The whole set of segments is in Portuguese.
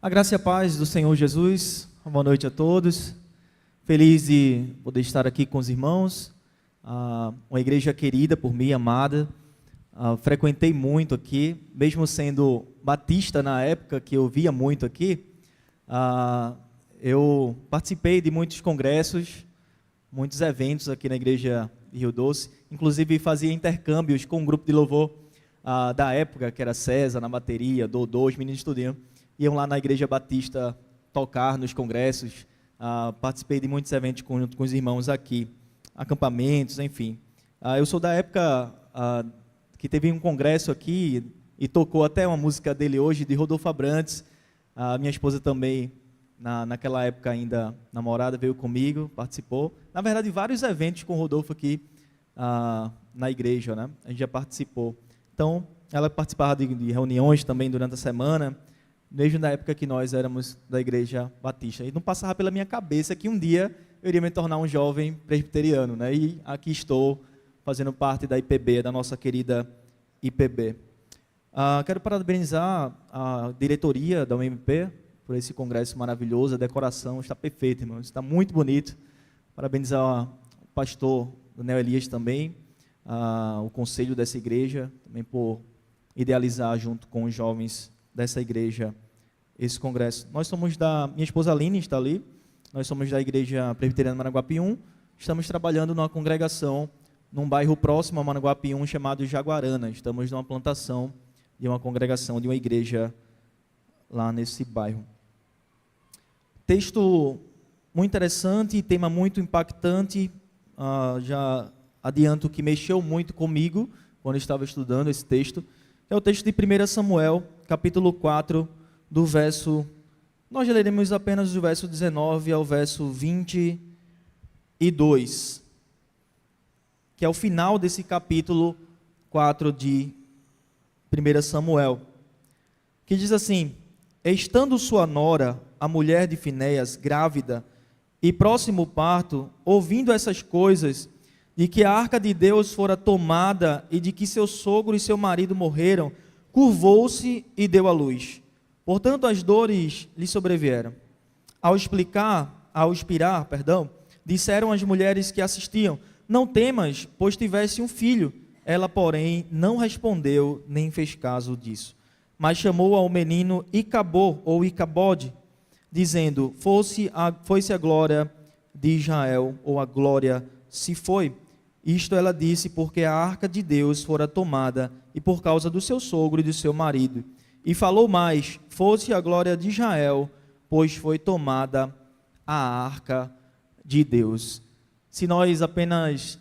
A graça e a paz do Senhor Jesus, boa noite a todos. Feliz de poder estar aqui com os irmãos, uma igreja querida por mim, amada. Frequentei muito aqui, mesmo sendo batista na época, que eu via muito aqui. Eu participei de muitos congressos, muitos eventos aqui na igreja de Rio Doce, inclusive fazia intercâmbios com um grupo de louvor da época, que era César na bateria, Dodô, os meninos estudiam. Iam lá na igreja batista tocar nos congressos, participei de muitos eventos com os irmãos aqui, acampamentos, enfim. Eu sou da época que teve um congresso aqui e tocou até uma música dele hoje, de Rodolfo Abrantes. Minha esposa também, naquela época ainda namorada, veio comigo, participou. Na verdade, vários eventos com o Rodolfo aqui na igreja, né? A gente já participou. Então, ela participava de reuniões também durante a semana, desde na época que nós éramos da igreja batista. E não passava pela minha cabeça que um dia eu iria me tornar um jovem presbiteriano, né? E aqui estou fazendo parte da IPB, da nossa querida IPB. Quero parabenizar a diretoria da UMP por esse congresso maravilhoso, a decoração está perfeita, irmãos, está muito bonito. Parabenizar o pastor Daniel Elias também, o conselho dessa igreja, também por idealizar junto com os jovens dessa igreja esse congresso. Nós somos minha esposa Aline está ali, nós somos da igreja presbiteriana Maranguape 1, estamos trabalhando numa congregação num bairro próximo a Maranguape 1 chamado Jaguarana. Estamos numa plantação de uma congregação, de uma igreja lá nesse bairro. Texto muito interessante, tema muito impactante, já adianto que mexeu muito comigo quando eu estava estudando esse texto. É o texto de 1 Samuel, capítulo 4, do verso... Nós leremos apenas do verso 19 ao verso 22, que é o final desse capítulo 4 de 1 Samuel, que diz assim: estando sua nora, a mulher de Finéias, grávida, e próximo o parto, ouvindo essas coisas, de que a arca de Deus fora tomada e de que seu sogro e seu marido morreram, curvou-se e deu à luz. Portanto, as dores lhe sobrevieram. Ao expirar, disseram as mulheres que assistiam: não temas, pois tivesse um filho. Ela, porém, não respondeu, nem fez caso disso. Mas chamou ao menino Icabô, ou Icabode, dizendo: foi-se a glória de Israel, ou a glória se foi. Isto ela disse porque a arca de Deus fora tomada, e por causa do seu sogro e do seu marido. E falou mais: fosse a glória de Israel, pois foi tomada a arca de Deus. Se nós apenas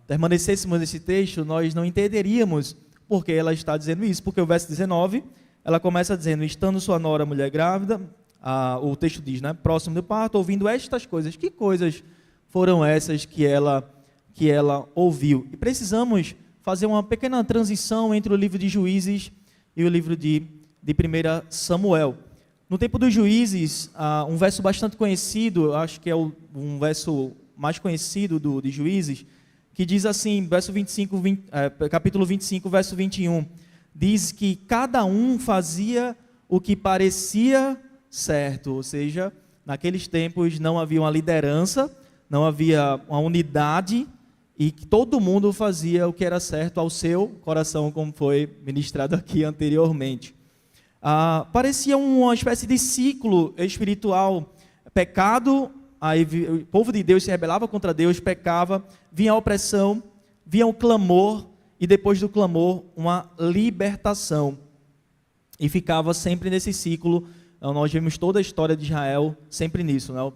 permanecêssemos nesse texto, nós não entenderíamos porque ela está dizendo isso, porque o verso 19, ela começa dizendo: estando sua nora, mulher grávida, o texto diz, né, próximo do parto, ouvindo estas coisas. Que coisas foram essas que ela ouviu? E precisamos fazer uma pequena transição entre o livro de Juízes e o livro de 1 Samuel. No tempo dos Juízes, um verso bastante conhecido, acho que é um verso mais conhecido de Juízes, que diz assim, capítulo 25, verso 21, diz que cada um fazia o que parecia certo, ou seja, naqueles tempos não havia uma liderança, não havia uma unidade, e que todo mundo fazia o que era certo ao seu coração, como foi ministrado aqui anteriormente. Parecia uma espécie de ciclo espiritual: pecado, aí o povo de Deus se rebelava contra Deus, pecava, vinha a opressão, vinha o clamor, e depois do clamor, uma libertação. E ficava sempre nesse ciclo. Nós vemos toda a história de Israel sempre nisso, né? O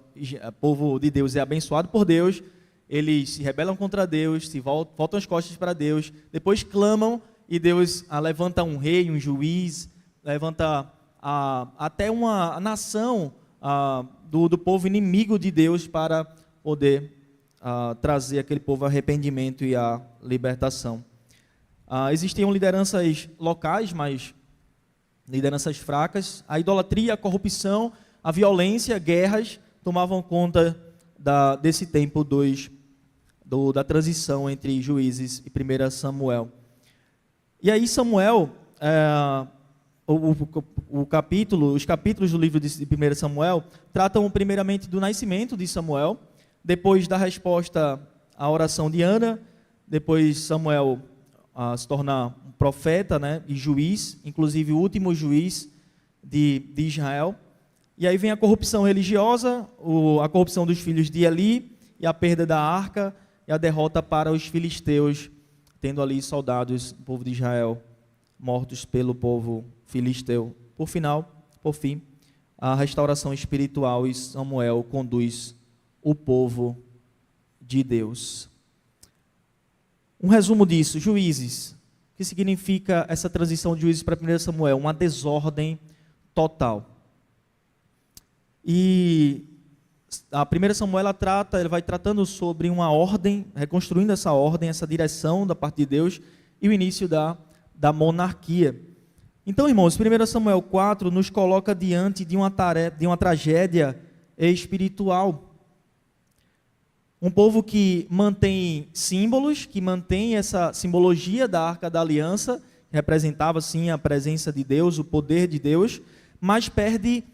povo de Deus é abençoado por Deus, eles se rebelam contra Deus, se voltam as costas para Deus, depois clamam e Deus levanta um rei, um juiz, levanta até uma nação do povo inimigo de Deus para poder trazer aquele povo ao arrependimento e à libertação. Existiam lideranças locais, mas lideranças fracas. A idolatria, a corrupção, a violência, guerras tomavam conta desse tempo da transição entre Juízes e 1 Samuel. E aí Samuel os capítulos do livro de 1 Samuel tratam primeiramente do nascimento de Samuel, depois da resposta à oração de Ana, depois Samuel se tornar um profeta, né, e juiz, inclusive o último juiz de Israel. E aí vem a corrupção religiosa, a corrupção dos filhos de Eli, e a perda da arca, e a derrota para os filisteus, tendo ali soldados do povo de Israel mortos pelo povo filisteu. Por fim, a restauração espiritual, e Samuel conduz o povo de Deus. Um resumo disso: Juízes. O que significa essa transição de Juízes para 1 Samuel? Uma desordem total. E a 1 Samuel ele vai tratando sobre uma ordem, reconstruindo essa ordem, essa direção da parte de Deus e o início da monarquia. Então, irmãos, 1 Samuel 4 nos coloca diante de uma tragédia espiritual. Um povo que mantém símbolos, que mantém essa simbologia da Arca da Aliança, que representava sim a presença de Deus, o poder de Deus, mas perde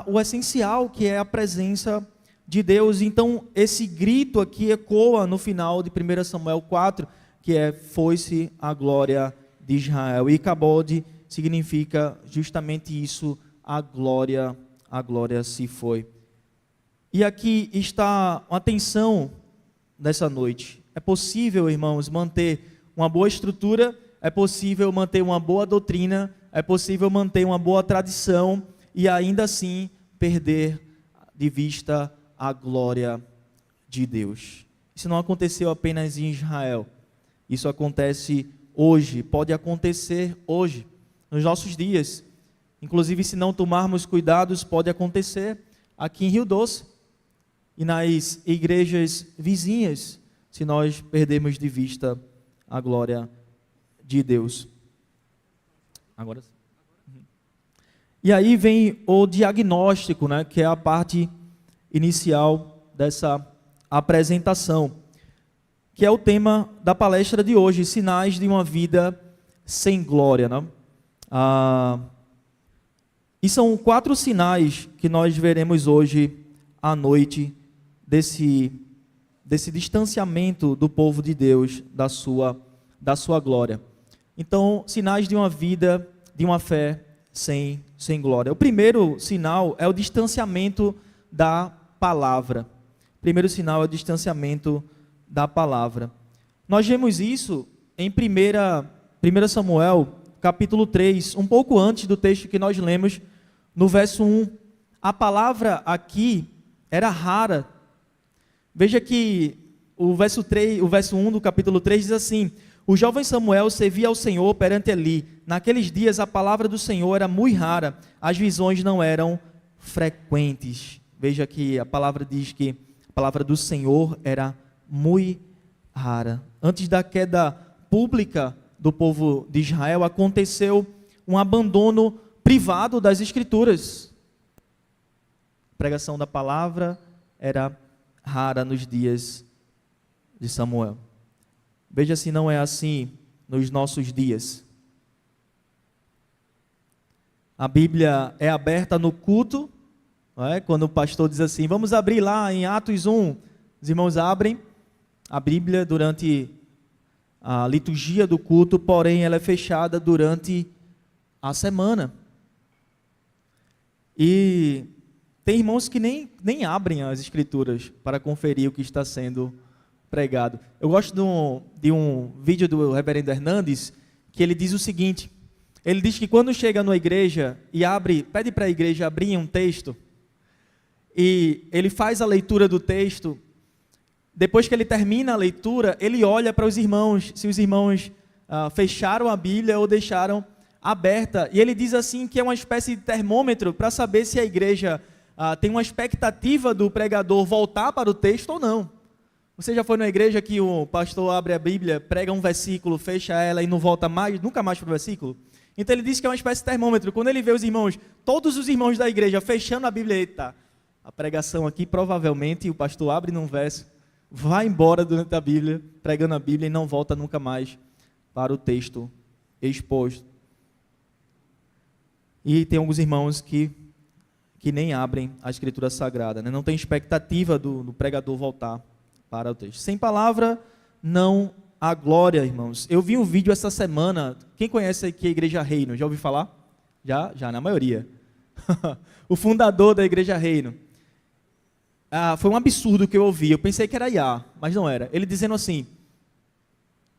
o essencial, que é a presença de Deus. Então, esse grito aqui ecoa no final de 1 Samuel 4, que é: foi-se a glória de Israel. E Icabode significa justamente isso, a glória se foi. E aqui está uma atenção dessa noite. É possível, irmãos, manter uma boa estrutura, é possível manter uma boa doutrina, é possível manter uma boa tradição e ainda assim perder de vista a glória de Deus. Isso não aconteceu apenas em Israel. Isso acontece hoje, pode acontecer hoje, nos nossos dias. Inclusive, se não tomarmos cuidados, pode acontecer aqui em Rio Doce e nas igrejas vizinhas, se nós perdermos de vista a glória de Deus. Agora sim. E aí vem o diagnóstico, né, que é a parte inicial dessa apresentação, que é o tema da palestra de hoje: sinais de uma vida sem glória, né? E são 4 sinais que nós veremos hoje à noite desse distanciamento do povo de Deus da sua glória. Então, sinais de uma vida, de uma fé sem glória. O primeiro sinal é o distanciamento da palavra. O primeiro sinal é o distanciamento da palavra. Nós vemos isso em 1 Samuel, capítulo 3, um pouco antes do texto que nós lemos, no verso 1. A palavra aqui era rara. Veja que o verso 1 do capítulo 3 diz assim: o jovem Samuel servia ao Senhor perante Eli. Naqueles dias a palavra do Senhor era muito rara, as visões não eram frequentes. Veja que a palavra diz que a palavra do Senhor era muito rara. Antes da queda pública do povo de Israel, aconteceu um abandono privado das Escrituras. A pregação da palavra era rara nos dias de Samuel. Veja se não é assim nos nossos dias. A Bíblia é aberta no culto, não é? Quando o pastor diz assim: vamos abrir lá em Atos 1, os irmãos abrem a Bíblia durante a liturgia do culto, porém ela é fechada durante a semana. E tem irmãos que nem abrem as Escrituras para conferir o que está sendo pregado. Eu gosto de um vídeo do reverendo Hernandes, que ele diz o seguinte: ele diz que quando chega numa igreja e pede para a igreja abrir um texto, e ele faz a leitura do texto, depois que ele termina a leitura, ele olha para os irmãos, se os irmãos fecharam a Bíblia ou deixaram aberta, e ele diz assim que é uma espécie de termômetro para saber se a igreja tem uma expectativa do pregador voltar para o texto ou não. Você já foi numa igreja que o pastor abre a Bíblia, prega um versículo, fecha ela e não volta mais, nunca mais para o versículo? Então ele diz que é uma espécie de termômetro. Quando ele vê os irmãos, todos os irmãos da igreja fechando a Bíblia, eita, a pregação aqui provavelmente o pastor abre num verso, vai embora durante a Bíblia, pregando a Bíblia e não volta nunca mais para o texto exposto. E tem alguns irmãos que nem abrem a Escritura Sagrada, né? Não tem expectativa do pregador voltar para o texto. Sem palavra, não há glória, irmãos. Eu vi um vídeo essa semana, quem conhece aqui a Igreja Reino, já ouviu falar? Já, na maioria. O fundador da Igreja Reino. Foi um absurdo que eu ouvi, eu pensei que era Iá, mas não era. Ele dizendo assim,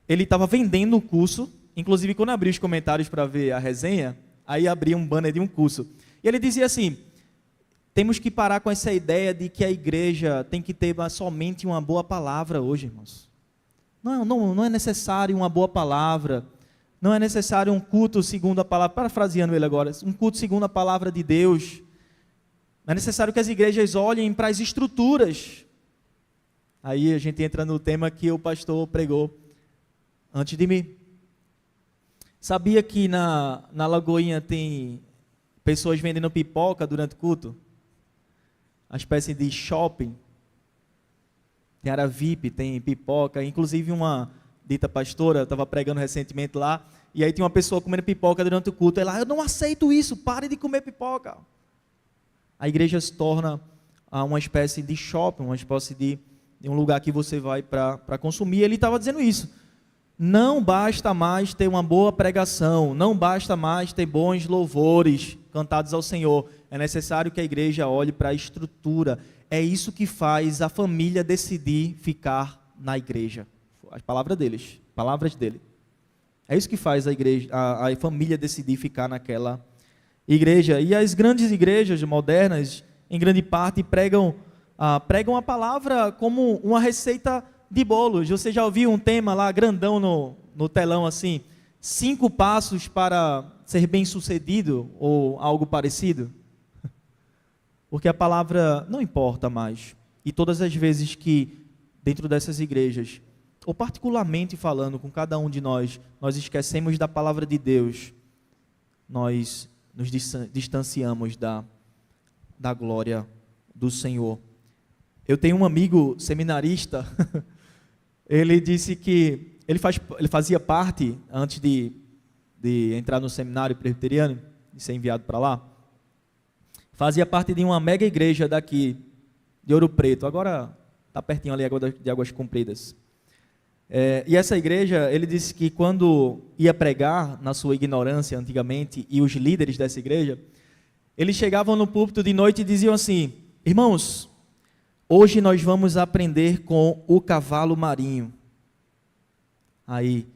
ele estava vendendo um curso, inclusive quando eu abri os comentários para ver a resenha, aí abri um banner de um curso. E ele dizia assim, temos que parar com essa ideia de que a igreja tem que ter somente uma boa palavra hoje, irmãos. Não é necessário uma boa palavra, não é necessário um culto segundo a palavra, parafraseando ele agora, um culto segundo a palavra de Deus. É necessário que as igrejas olhem para as estruturas. Aí a gente entra no tema que o pastor pregou antes de mim. Sabia que na Lagoinha tem pessoas vendendo pipoca durante o culto? Uma espécie de shopping. Tem área VIP, tem pipoca. Inclusive uma dita pastora, estava pregando recentemente lá, e aí tinha uma pessoa comendo pipoca durante o culto. Ela, eu não aceito isso, pare de comer pipoca. A igreja se torna uma espécie de shopping, uma espécie de um lugar que você vai para consumir. Ele estava dizendo isso. Não basta mais ter uma boa pregação, não basta mais ter bons louvores cantados ao Senhor. É necessário que a igreja olhe para a estrutura. É isso que faz a família decidir ficar na igreja. As palavras dele. É isso que faz a igreja, a família decidir ficar naquela igreja. E as grandes igrejas modernas, em grande parte, pregam a palavra como uma receita de bolos. Você já ouviu um tema lá, grandão no telão assim, 5 passos para ser bem-sucedido, ou algo parecido? Porque a palavra não importa mais. E todas as vezes que, dentro dessas igrejas, ou particularmente falando com cada um de nós esquecemos da palavra de Deus, nós nos distanciamos da glória do Senhor. Eu tenho um amigo seminarista, ele disse que ele fazia parte, antes de entrar no seminário presbiteriano, de ser enviado para lá, fazia parte de uma mega igreja daqui, de Ouro Preto, agora está pertinho ali de Águas Compridas. E essa igreja, ele disse que quando ia pregar, na sua ignorância antigamente, e os líderes dessa igreja, eles chegavam no púlpito de noite e diziam assim, irmãos, hoje nós vamos aprender com o cavalo marinho. Aí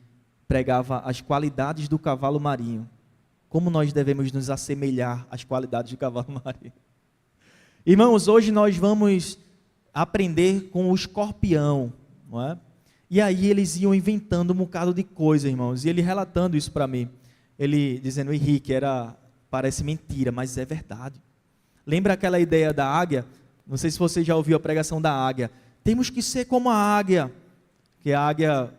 pregava as qualidades do cavalo marinho. Como nós devemos nos assemelhar às qualidades do cavalo marinho. Irmãos, hoje nós vamos aprender com o escorpião, não é? E aí eles iam inventando um bocado de coisa, irmãos. E ele relatando isso para mim. Ele dizendo, Henrique, parece mentira, mas é verdade. Lembra aquela ideia da águia? Não sei se você já ouviu a pregação da águia. Temos que ser como a águia. Que a águia,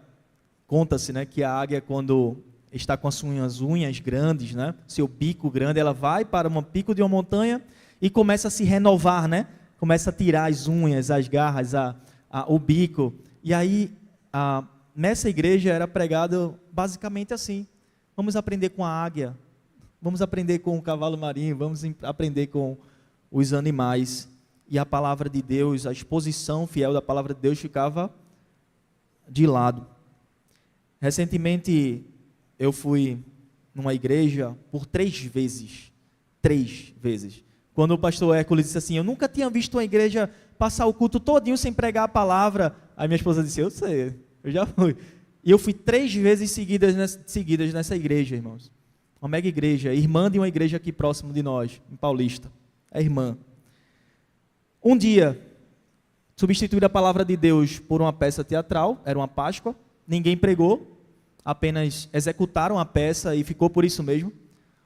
conta-se, né? Que a águia, quando está com as suas unhas grandes, né? Seu bico grande, ela vai para um pico de uma montanha e começa a se renovar, né? Começa a tirar as unhas, as garras, o bico. E aí, nessa igreja era pregado basicamente assim. Vamos aprender com a águia. Vamos aprender com o cavalo marinho. Vamos aprender com os animais. E a palavra de Deus, a exposição fiel da palavra de Deus ficava de lado. Recentemente, eu fui numa igreja por 3 vezes. 3 vezes. Quando o pastor Hércules disse assim, eu nunca tinha visto uma igreja passar o culto todinho sem pregar a palavra. Aí minha esposa disse, eu sei, eu já fui. E eu fui 3 vezes seguidas nessa igreja, irmãos. Uma mega igreja, irmã de uma igreja aqui próximo de nós, em Paulista. É irmã. Um dia, substituíram a palavra de Deus por uma peça teatral, era uma Páscoa, ninguém pregou, apenas executaram a peça e ficou por isso mesmo.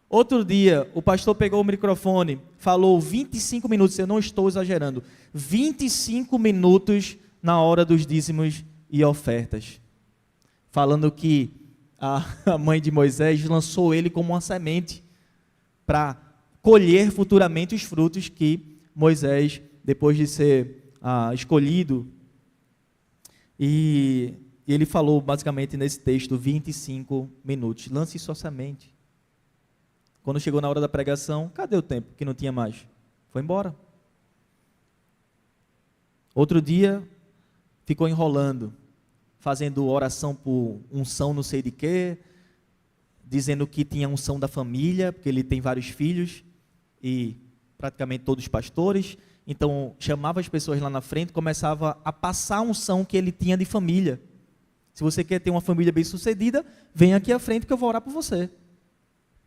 Outro dia, o pastor pegou o microfone, falou 25 minutos, eu não estou exagerando, 25 minutos na hora dos dízimos e ofertas, falando que a mãe de Moisés lançou ele como uma semente para colher futuramente os frutos que Moisés, depois de ser escolhido, e ele falou basicamente nesse texto 25 minutos, lance sua semente. Quando chegou na hora da pregação, cadê o tempo que não tinha mais? Foi embora. Outro dia, ficou enrolando, fazendo oração por unção não sei de quê, dizendo que tinha unção da família, porque ele tem vários filhos, e praticamente todos pastores. Então, chamava as pessoas lá na frente, começava a passar a unção que ele tinha de família. Se você quer ter uma família bem-sucedida, vem aqui à frente que eu vou orar por você.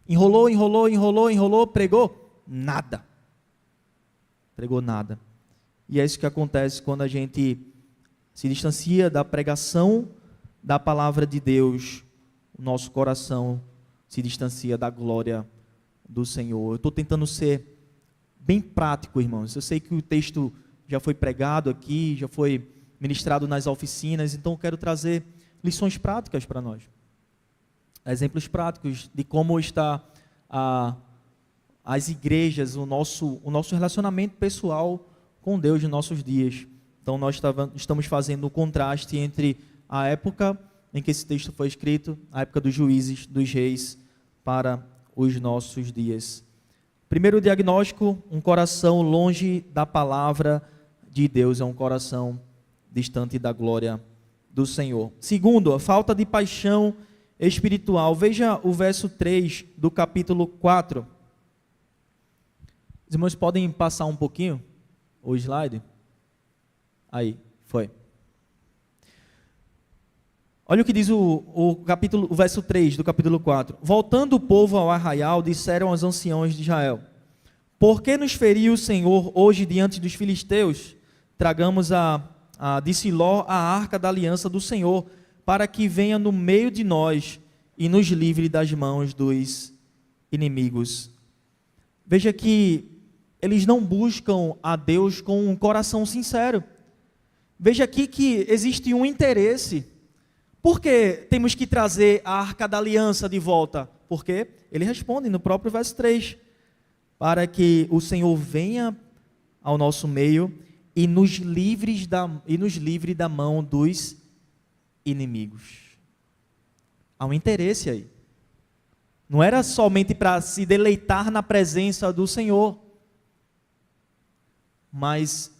Enrolou, pregou? Nada. Pregou nada. E é isso que acontece quando a gente se distancia da pregação da palavra de Deus. O nosso coração se distancia da glória do Senhor. Eu estou tentando ser bem prático, irmãos. Eu sei que o texto já foi pregado aqui, já foi ministrado nas oficinas, então eu quero trazer lições práticas para nós. Exemplos práticos de como está as igrejas, o nosso relacionamento pessoal com Deus nos nossos dias. Então nós estamos fazendo o contraste entre a época em que esse texto foi escrito, a época dos juízes, dos reis, para os nossos dias. Primeiro diagnóstico, um coração longe da palavra de Deus, é um coração distante da glória do Senhor. Segundo, a falta de paixão espiritual. Veja o verso 3 do capítulo 4. Os irmãos podem passar um pouquinho o slide? Aí, foi. Olha o que diz o verso 3 do capítulo 4. Voltando o povo ao arraial, disseram aos anciãos de Israel: por que nos feriu o Senhor hoje diante dos filisteus? Tragamos de Siló a arca da aliança do Senhor, para que venha no meio de nós e nos livre das mãos dos inimigos. Veja que eles não buscam a Deus com um coração sincero. Veja aqui que existe um interesse. Por que temos que trazer a arca da aliança de volta? Porque ele responde no próprio verso 3, para que o Senhor venha ao nosso meio e nos livre da mão dos inimigos. Há um interesse aí. Não era somente para se deleitar na presença do Senhor, mas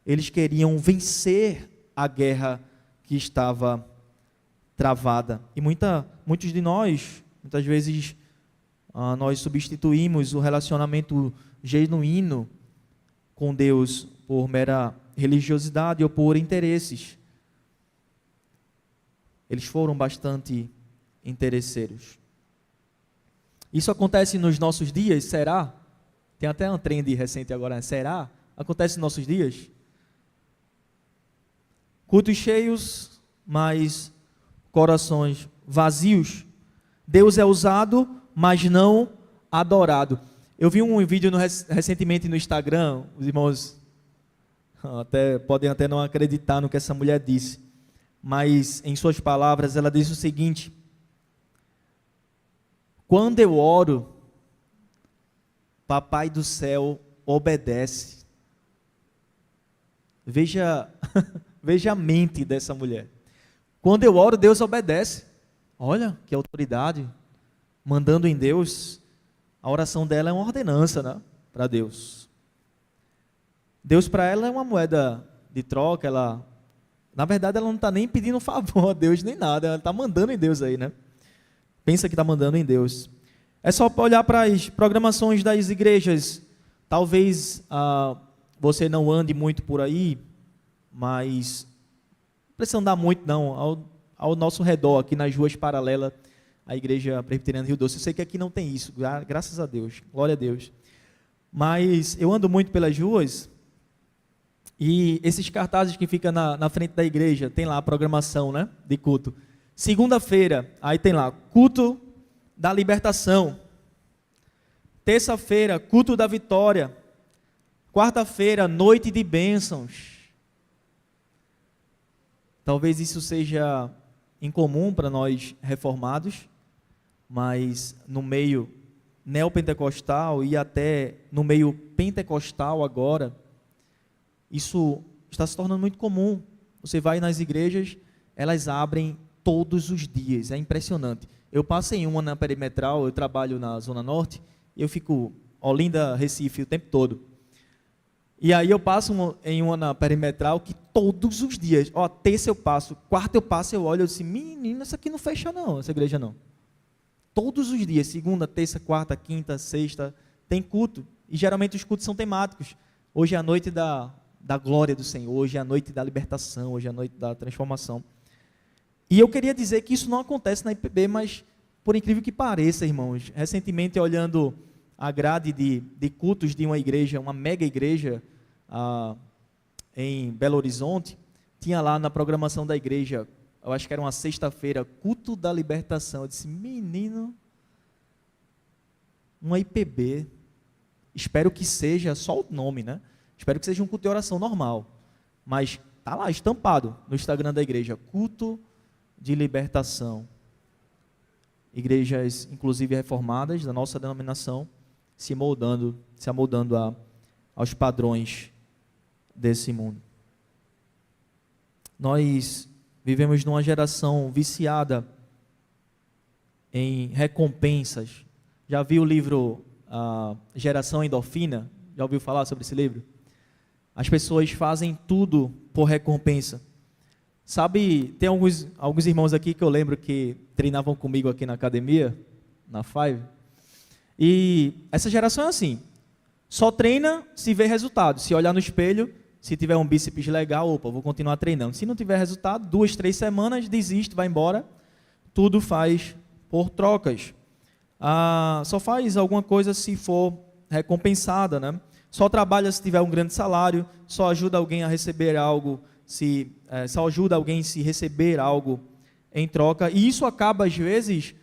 eles queriam vencer a guerra que estava travada. E muitos de nós, muitas vezes, nós substituímos o relacionamento genuíno com Deus por mera religiosidade ou por interesses. Eles foram bastante interesseiros. Isso acontece nos nossos dias, será? Tem até um trend recente agora, né? Será? Acontece nos nossos dias? Cultos cheios, mas corações vazios. Deus é usado, mas não adorado. Eu vi um vídeo recentemente no Instagram, os irmãos podem até não acreditar no que essa mulher disse, mas em suas palavras ela disse o seguinte: quando eu oro, Papai do céu obedece. Veja a mente dessa mulher. Quando eu oro, Deus obedece. Olha que autoridade, mandando em Deus. A oração dela é uma ordenança, né, para Deus. Deus para ela é uma moeda de troca. Na verdade, ela não está nem pedindo favor a Deus nem nada. Ela está mandando em Deus aí, né? Pensa que está mandando em Deus. É só olhar para as programações das igrejas. Talvez você não ande muito por aí, mas não precisa andar muito não. Ao nosso redor, aqui nas ruas paralelas à Igreja Presbiteriana Rio Doce. Eu sei que aqui não tem isso, graças a Deus, glória a Deus. Mas eu ando muito pelas ruas e esses cartazes que ficam na frente da igreja, tem lá a programação, né, de culto. Segunda-feira, aí tem lá, culto da libertação. Terça-feira, culto da vitória. Quarta-feira, noite de bênçãos. Talvez isso seja incomum para nós reformados, mas no meio neopentecostal e até no meio pentecostal agora, isso está se tornando muito comum. Você vai nas igrejas, elas abrem todos os dias, é impressionante. Eu passo em uma na Perimetral, eu trabalho na Zona Norte, e eu fico Olinda, Recife o tempo todo. E aí eu passo em uma na Perimetral que todos os dias, terça eu passo, quarta eu passo, eu olho e disse, menino, essa aqui não fecha não, essa igreja não. Todos os dias, segunda, terça, quarta, quinta, sexta, tem culto. E geralmente os cultos são temáticos. Hoje é a noite da glória do Senhor, hoje é a noite da libertação, hoje é a noite da transformação. E eu queria dizer que isso não acontece na IPB, mas por incrível que pareça, irmãos, recentemente olhando a grade de cultos de uma igreja, uma mega igreja em Belo Horizonte, tinha lá na programação da igreja, eu acho que era uma sexta-feira, culto da libertação. Eu disse, menino, uma IPB, espero que seja só o nome, né? Espero que seja um culto de oração normal, mas está lá estampado no Instagram da igreja, culto de libertação. Igrejas, inclusive reformadas, da nossa denominação, se amoldando aos padrões desse mundo. Nós vivemos numa geração viciada em recompensas. Já viu o livro Geração Endorfina? Já ouviu falar sobre esse livro? As pessoas fazem tudo por recompensa. Sabe, tem alguns irmãos aqui que eu lembro que treinavam comigo aqui na academia, na Five. E essa geração é assim, só treina se vê resultado. Se olhar no espelho, se tiver um bíceps legal, vou continuar treinando. Se não tiver resultado, 2, 3 semanas, desiste, vai embora. Tudo faz por trocas. Só faz alguma coisa se for recompensada, né? Só trabalha se tiver um grande salário, só ajuda alguém a receber algo, só ajuda alguém se receber algo em troca. E isso acaba, às vezes,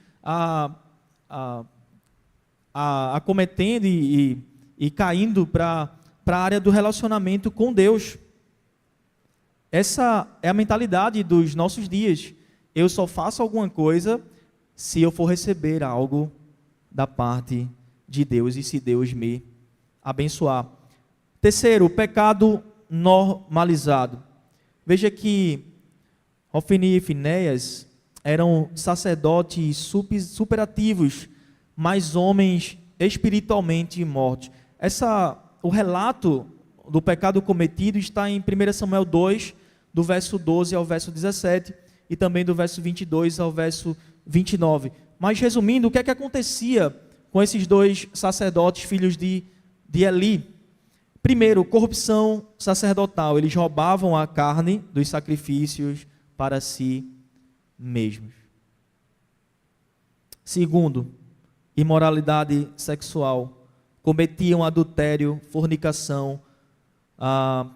acometendo e caindo para a área do relacionamento com Deus. Essa é a mentalidade dos nossos dias. Eu só faço alguma coisa se eu for receber algo da parte de Deus e se Deus me abençoar. Terceiro, o pecado normalizado. Veja que Hofni e Finéias eram sacerdotes superativos, mas homens espiritualmente mortos. O relato do pecado cometido está em 1 Samuel 2, do verso 12 ao verso 17, e também do verso 22 ao verso 29. Mas resumindo, o que é que acontecia com esses dois sacerdotes, filhos de Eli? Primeiro, corrupção sacerdotal. Eles roubavam a carne dos sacrifícios para si mesmos. Segundo, imoralidade sexual. Cometiam adultério, fornicação,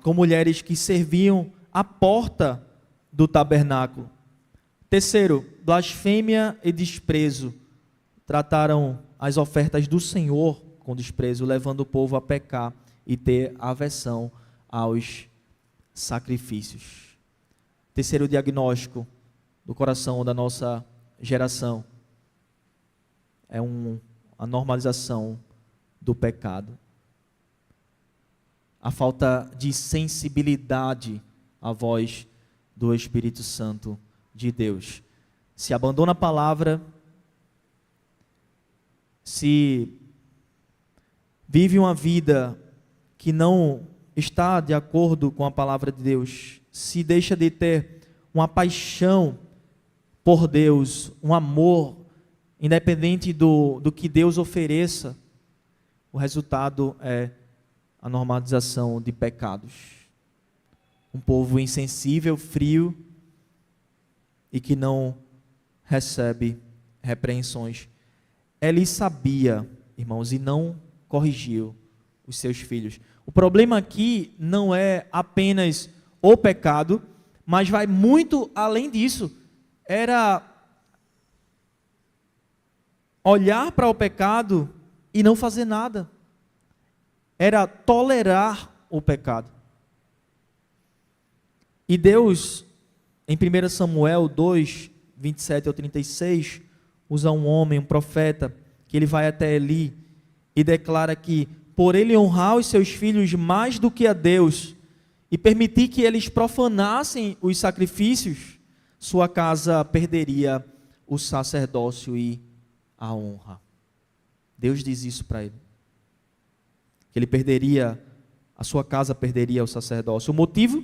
com mulheres que serviam à porta do tabernáculo. Terceiro, blasfêmia e desprezo. Trataram as ofertas do Senhor com desprezo, levando o povo a pecar e ter aversão aos sacrifícios. Terceiro diagnóstico do coração da nossa geração é a normalização do pecado. A falta de sensibilidade à voz do Espírito Santo de Deus. Se abandona a palavra, se vive uma vida que não está de acordo com a palavra de Deus, se deixa de ter uma paixão por Deus, um amor, independente do que Deus ofereça, o resultado é a normalização de pecados. Um povo insensível, frio e que não recebe repreensões. Ele sabia, irmãos, e não corrigiu os seus filhos. O problema aqui não é apenas o pecado, mas vai muito além disso. Era olhar para o pecado e não fazer nada. Era tolerar o pecado. E Deus, em 1 Samuel 2, 27 ao 36, usa um homem, um profeta, que ele vai até Eli e declara que, por ele honrar os seus filhos mais do que a Deus e permitir que eles profanassem os sacrifícios, sua casa perderia o sacerdócio e a honra. Deus diz isso para ele. Que ele perderia, a sua casa perderia o sacerdócio. O motivo?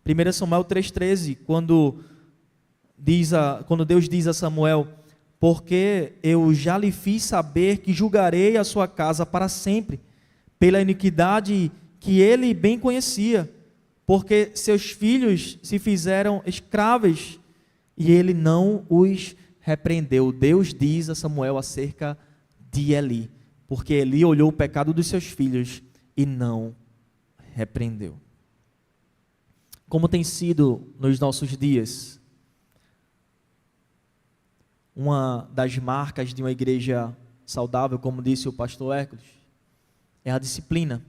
1 Samuel 3,13, quando Deus diz a Samuel: porque eu já lhe fiz saber que julgarei a sua casa para sempre, pela iniquidade que ele bem conhecia, porque seus filhos se fizeram escravos, e ele não os repreendeu. Deus diz a Samuel acerca de Eli, porque Eli olhou o pecado dos seus filhos e não repreendeu. Como tem sido nos nossos dias? Uma das marcas de uma igreja saudável, como disse o pastor Hércules, é a disciplina.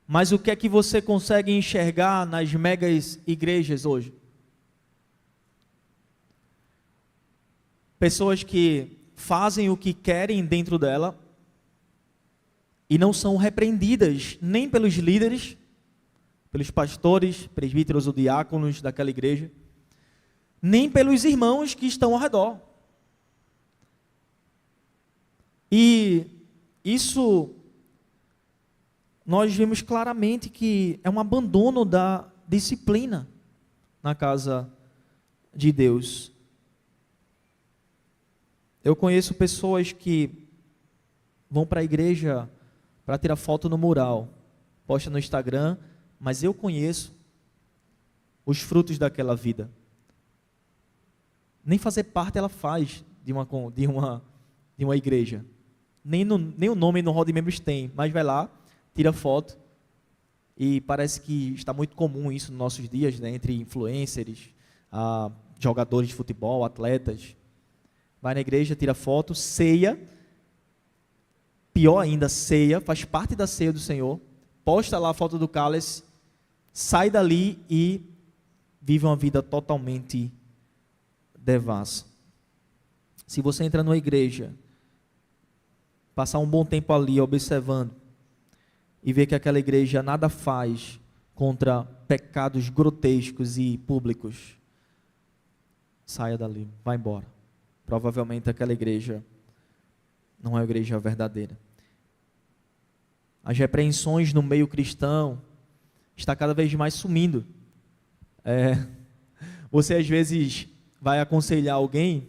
Mas o que é que você consegue enxergar nas megas igrejas hoje? Pessoas que fazem o que querem dentro dela e não são repreendidas nem pelos líderes, pelos pastores, presbíteros ou diáconos daquela igreja, nem pelos irmãos que estão ao redor. E isso nós vemos claramente que é um abandono da disciplina na casa de Deus. Eu conheço pessoas que vão para a igreja para tirar foto no mural, posta no Instagram, mas eu conheço os frutos daquela vida. Nem fazer parte ela faz de uma igreja. Nem o nome no hall de membros tem, mas vai lá, tira foto, e parece que está muito comum isso nos nossos dias, né, entre influencers, jogadores de futebol, atletas. Vai na igreja, tira foto, ceia, pior ainda, ceia, faz parte da ceia do Senhor, posta lá a foto do cálice, sai dali e vive uma vida totalmente devassa. Se você entra numa igreja, passar um bom tempo ali observando, e ver que aquela igreja nada faz contra pecados grotescos e públicos, saia dali, vá embora. Provavelmente aquela igreja não é a igreja verdadeira. As repreensões no meio cristão está cada vez mais sumindo. Você às vezes vai aconselhar alguém,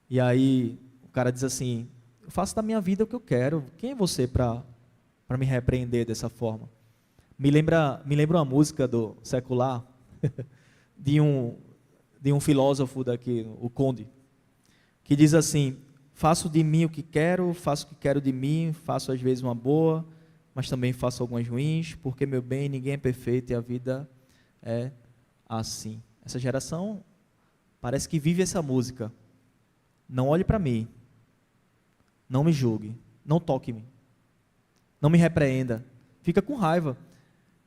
e aí o cara diz assim: eu faço da minha vida o que eu quero, quem é você para me repreender dessa forma? Me lembra uma música do secular, de um filósofo daqui, o Conde, que diz assim: faço de mim o que quero, faço o que quero de mim, faço às vezes uma boa, mas também faço algumas ruins, porque meu bem, ninguém é perfeito e a vida é assim. Essa geração parece que vive essa música. Não olhe para mim, não me julgue, não toque-me, não me repreenda, fica com raiva.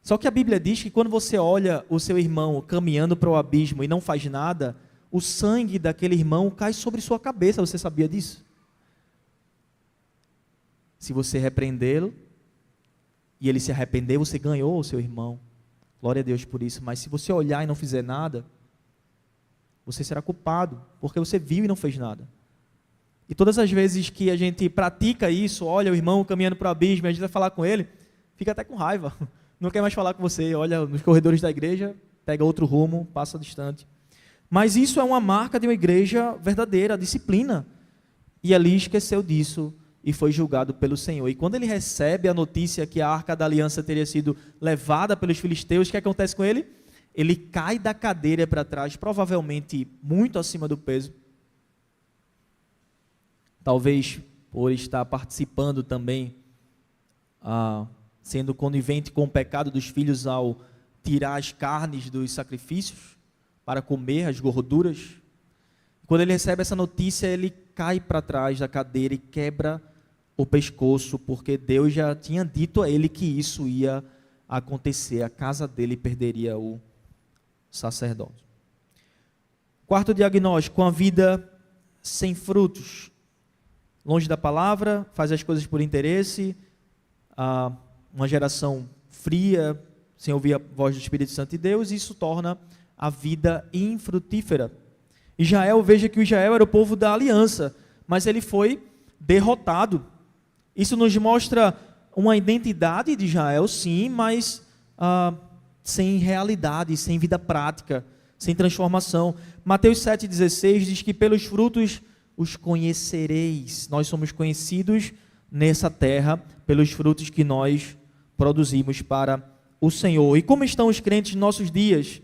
Só que a Bíblia diz que quando você olha o seu irmão caminhando para o abismo e não faz nada, o sangue daquele irmão cai sobre sua cabeça. Você sabia disso? Se você repreendê-lo e ele se arrepender, você ganhou o seu irmão. Glória a Deus por isso. Mas se você olhar e não fizer nada, você será culpado, porque você viu e não fez nada. E todas as vezes que a gente pratica isso, olha o irmão caminhando para o abismo, a gente vai falar com ele, fica até com raiva, não quer mais falar com você, olha nos corredores da igreja, pega outro rumo, passa distante. Mas isso é uma marca de uma igreja verdadeira, a disciplina. E Eli esqueceu disso e foi julgado pelo Senhor. E quando ele recebe a notícia que a Arca da Aliança teria sido levada pelos filisteus, o que acontece com ele? Ele cai da cadeira para trás, provavelmente muito acima do peso. Talvez por estar participando também, sendo conivente com o pecado dos filhos ao tirar as carnes dos sacrifícios para comer as gorduras. Quando ele recebe essa notícia, ele cai para trás da cadeira e quebra o pescoço, porque Deus já tinha dito a ele que isso ia acontecer, a casa dele perderia o sacerdócio. Quarto diagnóstico: com a vida sem frutos, longe da palavra, faz as coisas por interesse, uma geração fria, sem ouvir a voz do Espírito Santo de Deus, e isso torna a vida infrutífera. Israel, veja que o Israel era o povo da aliança, mas ele foi derrotado. Isso nos mostra uma identidade de Israel, sim, mas sem realidade, sem vida prática, sem transformação. Mateus 7,16 diz que pelos frutos os conhecereis. Nós somos conhecidos nessa terra pelos frutos que nós produzimos para o Senhor. E como estão os crentes em nossos dias?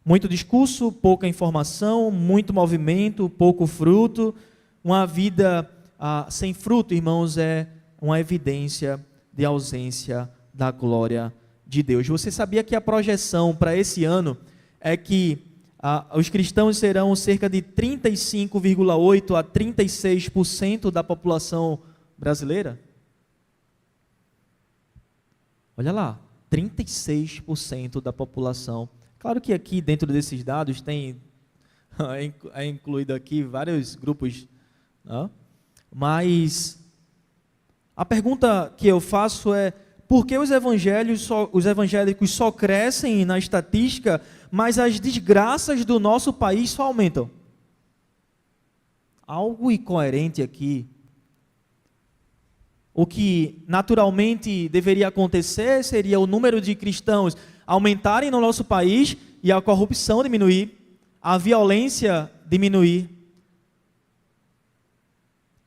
Muito discurso, pouca informação, muito movimento, pouco fruto. Uma vida sem fruto, irmãos, é uma evidência de ausência da glória de Deus. Você sabia que a projeção para esse ano é que os cristãos serão cerca de 35,8% a 36% da população brasileira? Olha lá, 36% da população. Claro que aqui dentro desses dados é incluído aqui vários grupos, né? Mas a pergunta que eu faço é: por que os evangélicos só crescem na estatística, mas as desgraças do nosso país só aumentam? Algo incoerente aqui. O que naturalmente deveria acontecer seria o número de cristãos aumentarem no nosso país e a corrupção diminuir, a violência diminuir.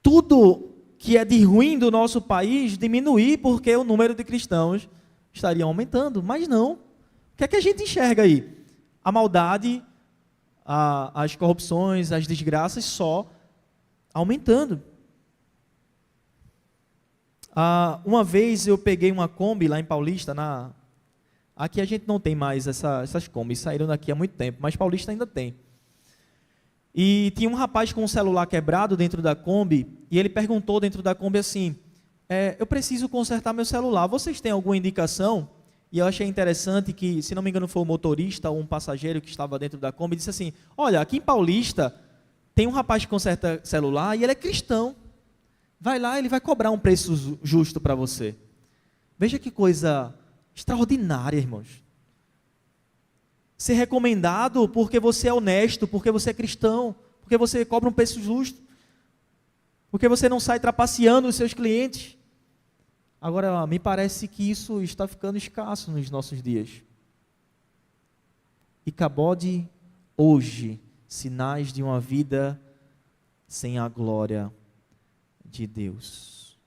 Tudo que é de ruim do nosso país diminuir porque o número de cristãos estaria aumentando, mas não. O que é que a gente enxerga aí? A maldade, as corrupções, as desgraças só aumentando. Uma vez eu peguei uma Kombi lá em Paulista, aqui a gente não tem mais essas Kombis, saíram daqui há muito tempo, mas Paulista ainda tem. E tinha um rapaz com um celular quebrado dentro da Kombi, e ele perguntou dentro da Kombi assim: eu preciso consertar meu celular, vocês têm alguma indicação? E eu achei interessante que, se não me engano, foi o motorista ou um passageiro que estava dentro da Kombi, disse assim: olha, aqui em Paulista tem um rapaz que conserta celular e ele é cristão. Vai lá, ele vai cobrar um preço justo para você. Veja que coisa extraordinária, irmãos. Ser recomendado porque você é honesto, porque você é cristão, porque você cobra um preço justo, porque você não sai trapaceando os seus clientes. Agora, me parece que isso está ficando escasso nos nossos dias. Icabode hoje, sinais de uma vida sem a glória de Deus.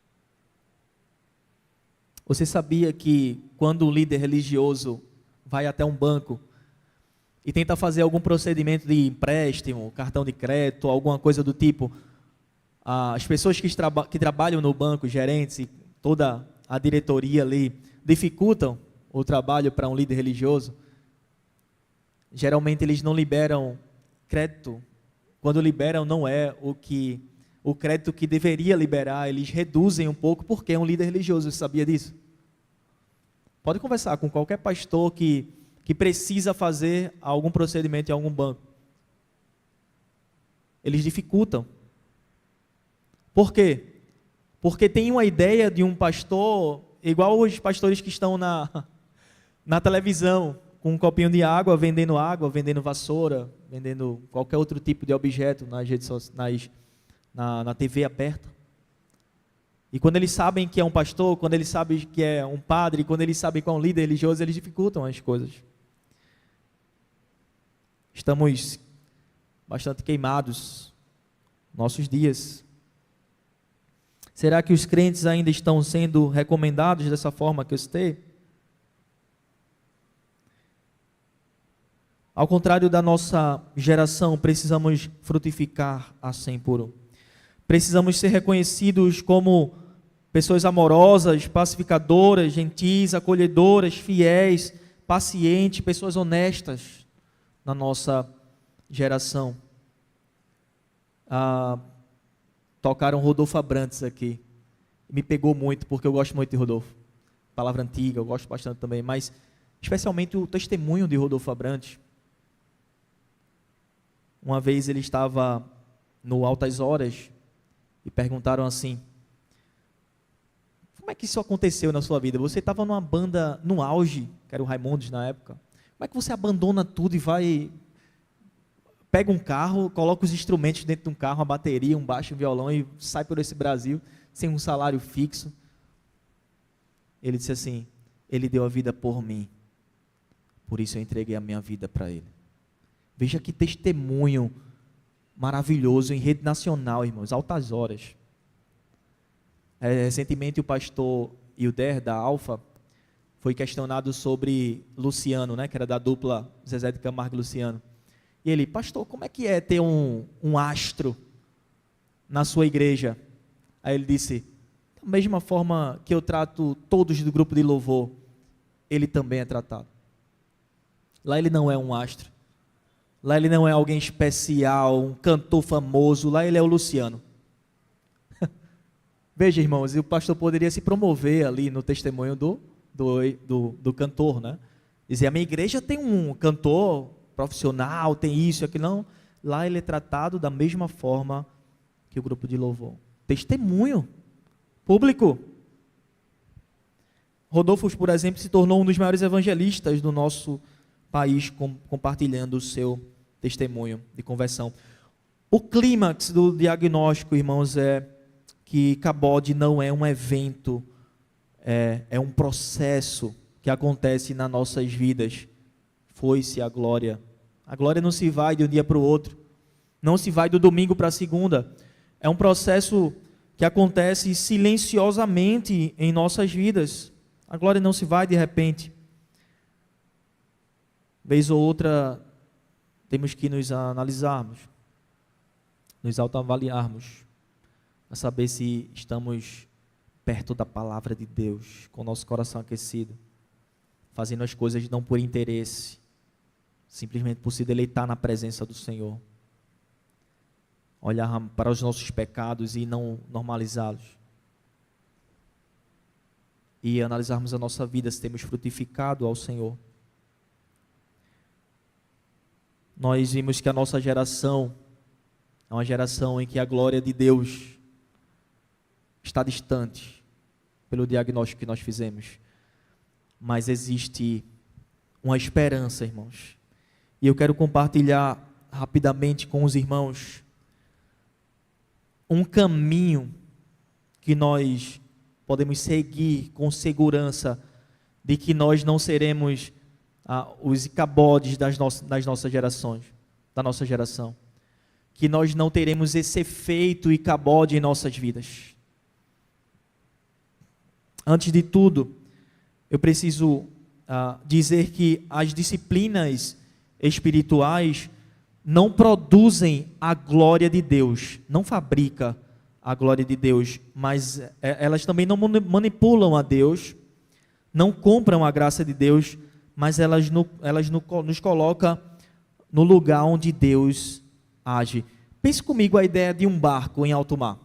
Você sabia que quando um líder religioso vai até um banco e tenta fazer algum procedimento de empréstimo, cartão de crédito, alguma coisa do tipo, as pessoas que trabalham no banco, gerentes e toda a diretoria ali, dificultam o trabalho para um líder religioso? Geralmente eles não liberam crédito. Quando liberam, não é o crédito que deveria liberar, eles reduzem um pouco, porque é um líder religioso. Você sabia disso? Pode conversar com qualquer pastor que precisa fazer algum procedimento em algum banco. Eles dificultam. Por quê? Porque tem uma ideia de um pastor, igual os pastores que estão na televisão, com um copinho de água, vendendo vassoura, vendendo qualquer outro tipo de objeto nas redes sociais, na TV aberta. E quando eles sabem que é um pastor, quando eles sabem que é um padre, quando eles sabem que é um líder religioso, eles dificultam as coisas. Estamos bastante queimados nossos dias. Será que os crentes ainda estão sendo recomendados dessa forma que eu citei? Ao contrário da nossa geração, precisamos frutificar a 100 por 1. Precisamos ser reconhecidos como pessoas amorosas, pacificadoras, gentis, acolhedoras, fiéis, pacientes, pessoas honestas na nossa geração. Tocaram Rodolfo Abrantes aqui. Me pegou muito, porque eu gosto muito de Rodolfo. Palavra antiga, eu gosto bastante também, mas especialmente o testemunho de Rodolfo Abrantes. Uma vez ele estava no Altas Horas e perguntaram assim: como é que isso aconteceu na sua vida? Você estava numa banda no auge, que era o Raimundos na época. Como é que você abandona tudo e vai pega um carro, coloca os instrumentos dentro de um carro, uma bateria, um baixo, um violão e sai por esse Brasil sem um salário fixo. Ele disse assim: ele deu a vida por mim, por isso eu entreguei a minha vida para ele. Veja que testemunho maravilhoso em rede nacional, irmãos, altas horas. Recentemente o pastor Hilder, da Alfa, foi questionado sobre Luciano, né, que era da dupla Zezé de Camargo e Luciano. E ele: pastor, como é que é ter um astro na sua igreja? Aí ele disse: da mesma forma que eu trato todos do grupo de louvor, ele também é tratado. Lá ele não é um astro, lá ele não é alguém especial, um cantor famoso, lá ele é o Luciano. Veja, irmãos, e o pastor poderia se promover ali no testemunho do cantor, né? Dizer: a minha igreja tem um cantor profissional, tem isso e aquilo. Não, lá ele é tratado da mesma forma que o grupo de louvor. Testemunho público. Rodolfo, por exemplo, se tornou um dos maiores evangelistas do nosso país, compartilhando o seu testemunho de conversão. O clímax do diagnóstico, irmãos, é que Cabode não é um evento, é um processo que acontece nas nossas vidas. Foi-se a glória. A glória não se vai de um dia para o outro, não se vai do domingo para a segunda. É um processo que acontece silenciosamente em nossas vidas. A glória não se vai de repente. Vez ou outra, temos que nos analisarmos, nos autoavaliarmos, a saber se estamos perto da palavra de Deus, com o nosso coração aquecido, fazendo as coisas não por interesse, simplesmente por se deleitar na presença do Senhor. Olhar para os nossos pecados e não normalizá-los. E analisarmos a nossa vida, se temos frutificado ao Senhor. Nós vimos que a nossa geração é uma geração em que a glória de Deus está distante, pelo diagnóstico que nós fizemos. Mas existe uma esperança, irmãos. E eu quero compartilhar rapidamente com os irmãos um caminho que nós podemos seguir com segurança de que nós não seremos os Icabodes das nossas gerações, da nossa geração, que nós não teremos esse efeito Icabode em nossas vidas. Antes de tudo, eu preciso dizer que as disciplinas espirituais não produzem a glória de Deus, não fabrica a glória de Deus, mas elas também não manipulam a Deus, não compram a graça de Deus, mas elas nos colocam no lugar onde Deus age. Pense comigo a ideia de um barco em alto mar,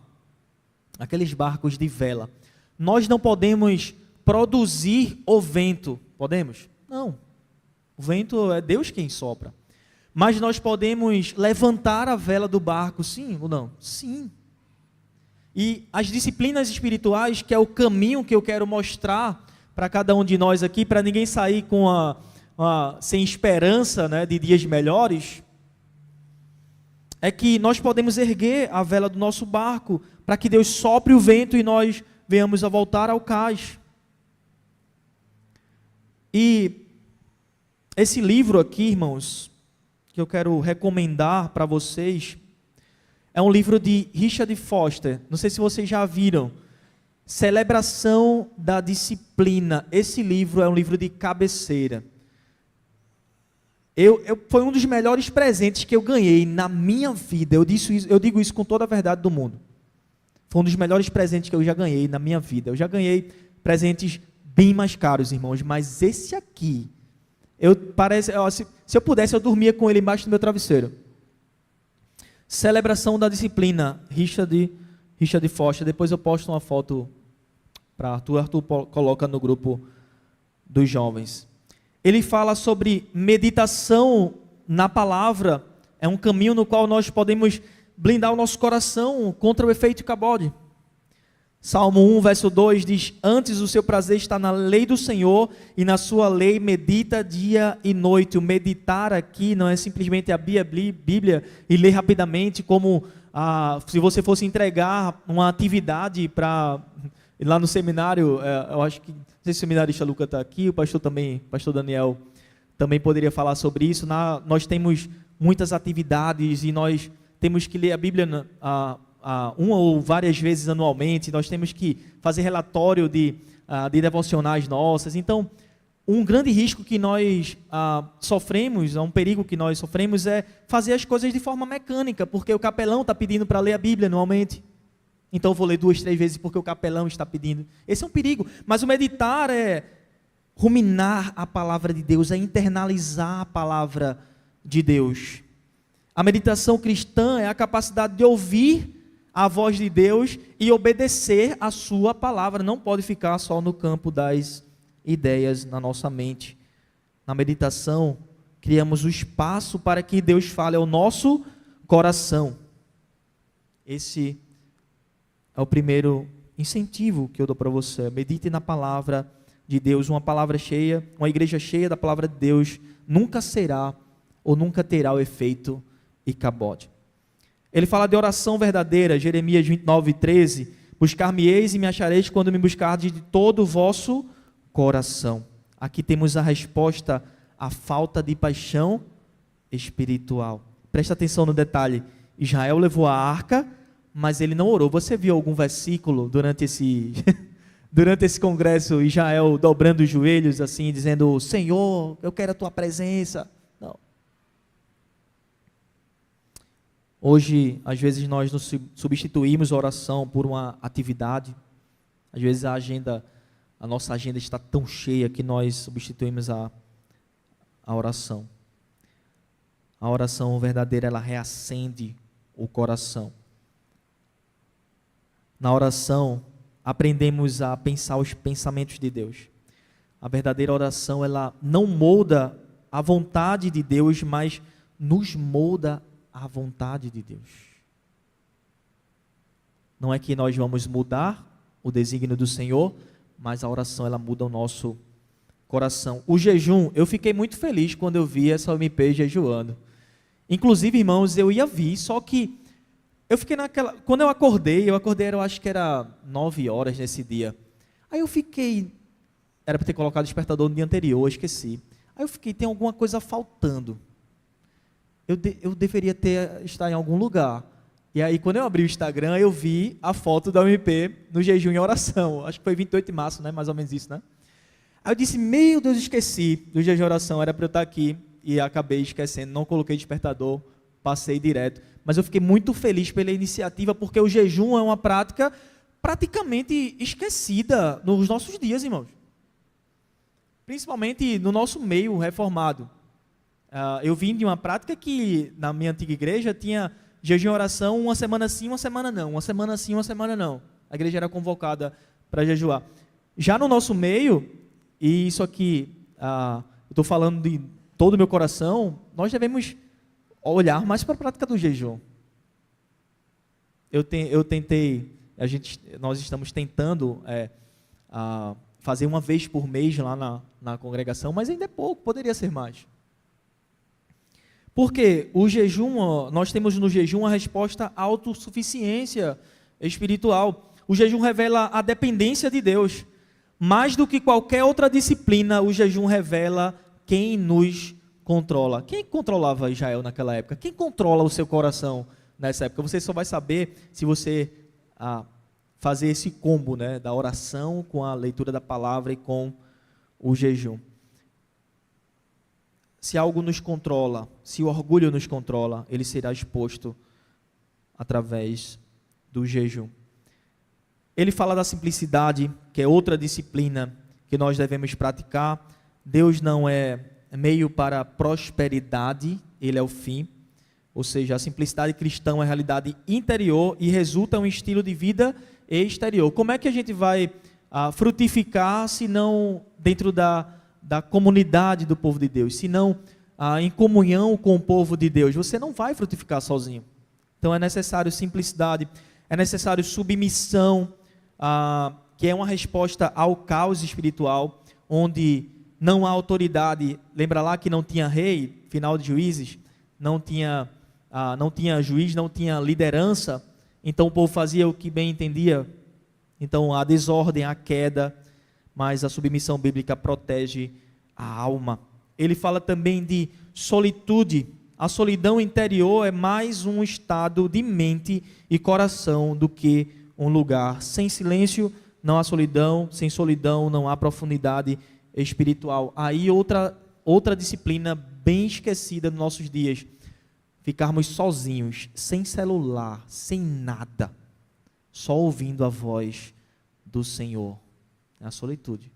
aqueles barcos de vela. Nós não podemos produzir o vento, podemos? Não, o vento é Deus quem sopra. Mas nós podemos levantar a vela do barco, sim ou não? Sim. E as disciplinas espirituais, que é o caminho que eu quero mostrar para cada um de nós aqui, para ninguém sair sem esperança, né, de dias melhores, é que nós podemos erguer a vela do nosso barco, para que Deus sopre o vento e nós venhamos a voltar ao cais. E esse livro aqui, irmãos, que eu quero recomendar para vocês, é um livro de Richard Foster. Não sei se vocês já viram. Celebração da Disciplina. Esse livro é um livro de cabeceira. Foi um dos melhores presentes que eu ganhei na minha vida. Eu digo isso com toda a verdade do mundo. Foi um dos melhores presentes que eu já ganhei na minha vida. Eu já ganhei presentes bem mais caros, irmãos, mas esse aqui, se eu pudesse, eu dormia com ele embaixo do meu travesseiro. Celebração da Disciplina, Richard Foster. Depois eu posto uma foto para Arthur coloca no grupo dos jovens. Ele fala sobre meditação na palavra, é um caminho no qual nós podemos blindar o nosso coração contra o efeito Icabode. Salmo 1, verso 2 diz: antes o seu prazer está na lei do Senhor, e na sua lei medita dia e noite. O meditar aqui não é simplesmente abrir a Bíblia e ler rapidamente, como se você fosse entregar uma atividade para... Lá no seminário, eu acho que... Não sei se o seminarista Luca está aqui, o pastor Daniel também poderia falar sobre isso. Nós temos muitas atividades e nós temos que ler a Bíblia uma ou várias vezes anualmente. Nós temos que fazer relatório de devocionais nossas. Então, um grande risco que nós sofremos, um perigo que nós sofremos é fazer as coisas de forma mecânica, porque o capelão está pedindo para ler a Bíblia anualmente. Então eu vou ler 2, 3 vezes porque o capelão está pedindo. Esse é um perigo. Mas o meditar é ruminar a palavra de Deus, é internalizar a palavra de Deus. A meditação cristã é a capacidade de ouvir a voz de Deus e obedecer a sua palavra. Não pode ficar só no campo das ideias na nossa mente. Na meditação, criamos o espaço para que Deus fale ao nosso coração. Esse é o primeiro incentivo que eu dou para você. Medite na palavra de Deus. Uma palavra cheia, uma igreja cheia da palavra de Deus nunca será ou nunca terá o efeito Icabode. Ele fala de oração verdadeira, Jeremias 29, 13. Buscar-me-eis e me achareis quando me buscardes de todo o vosso coração. Aqui temos a resposta à falta de paixão espiritual. Presta atenção no detalhe. Israel levou a arca, mas ele não orou. Você viu algum versículo durante esse congresso, Israel dobrando os joelhos assim, dizendo: Senhor, eu quero a tua presença? Não. Hoje, às vezes nós nos substituímos a oração por uma atividade. Às vezes a nossa agenda está tão cheia que nós substituímos a oração. A oração verdadeira, ela reacende o coração. Na oração, aprendemos a pensar os pensamentos de Deus. A verdadeira oração, ela não molda a vontade de Deus, mas nos molda a vontade de Deus. Não é que nós vamos mudar o desígnio do Senhor, mas a oração, ela muda o nosso coração. O jejum, eu fiquei muito feliz quando eu vi essa OMP jejuando. Inclusive, irmãos, eu ia vir, só que eu fiquei naquela... Quando eu acordei, eu acho que era 9 horas nesse dia. Aí eu fiquei... Era para ter colocado o despertador no dia anterior, eu esqueci. Aí eu fiquei, tem alguma coisa faltando. Eu deveria estar em algum lugar. E aí, quando eu abri o Instagram, eu vi a foto da UMP no jejum em oração. Acho que foi 28 de março, né? Mais ou menos isso, né? Aí eu disse, meu Deus, esqueci do jejum em oração, era para eu estar aqui. E acabei esquecendo, não coloquei despertador, passei direto. Mas eu fiquei muito feliz pela iniciativa, porque o jejum é uma prática praticamente esquecida nos nossos dias, irmãos. Principalmente no nosso meio reformado. Eu vim de uma prática que, na minha antiga igreja, tinha jejum e oração uma semana sim, uma semana não. Uma semana sim, uma semana não. A igreja era convocada para jejuar. Já no nosso meio, e isso aqui, eu estou falando de todo o meu coração, nós devemos olhar mais para a prática do jejum. Nós estamos tentando fazer uma vez por mês lá na congregação, mas ainda é pouco, poderia ser mais. Porque o jejum, nós temos no jejum a resposta à autossuficiência espiritual. O jejum revela a dependência de Deus. Mais do que qualquer outra disciplina, o jejum revela quem nos controla. Quem controlava Israel naquela época? Quem controla o seu coração nessa época? Você só vai saber se você fazer esse combo, né, da oração com a leitura da palavra e com o jejum. Se algo nos controla, se o orgulho nos controla, ele será exposto através do jejum. Ele fala da simplicidade, que é outra disciplina que nós devemos praticar. Deus não é meio para a prosperidade, ele é o fim. Ou seja, a simplicidade cristã é a realidade interior e resulta em um estilo de vida exterior. Como é que a gente vai frutificar se não dentro da comunidade do povo de Deus, se não em comunhão com o povo de Deus? Você não vai frutificar sozinho. Então é necessário simplicidade, é necessário submissão, que é uma resposta ao caos espiritual, onde não há autoridade. Lembra lá que não tinha rei, final de Juízes, não tinha juiz, não tinha liderança, então o povo fazia o que bem entendia. Então a desordem, a queda, mas a submissão bíblica protege a alma. Ele fala também de solitude. A solidão interior é mais um estado de mente e coração do que um lugar. Sem silêncio não há solidão, sem solidão não há profundidade espiritual. Aí outra disciplina bem esquecida nos nossos dias: ficarmos sozinhos, sem celular, sem nada, só ouvindo a voz do Senhor. É a solitude.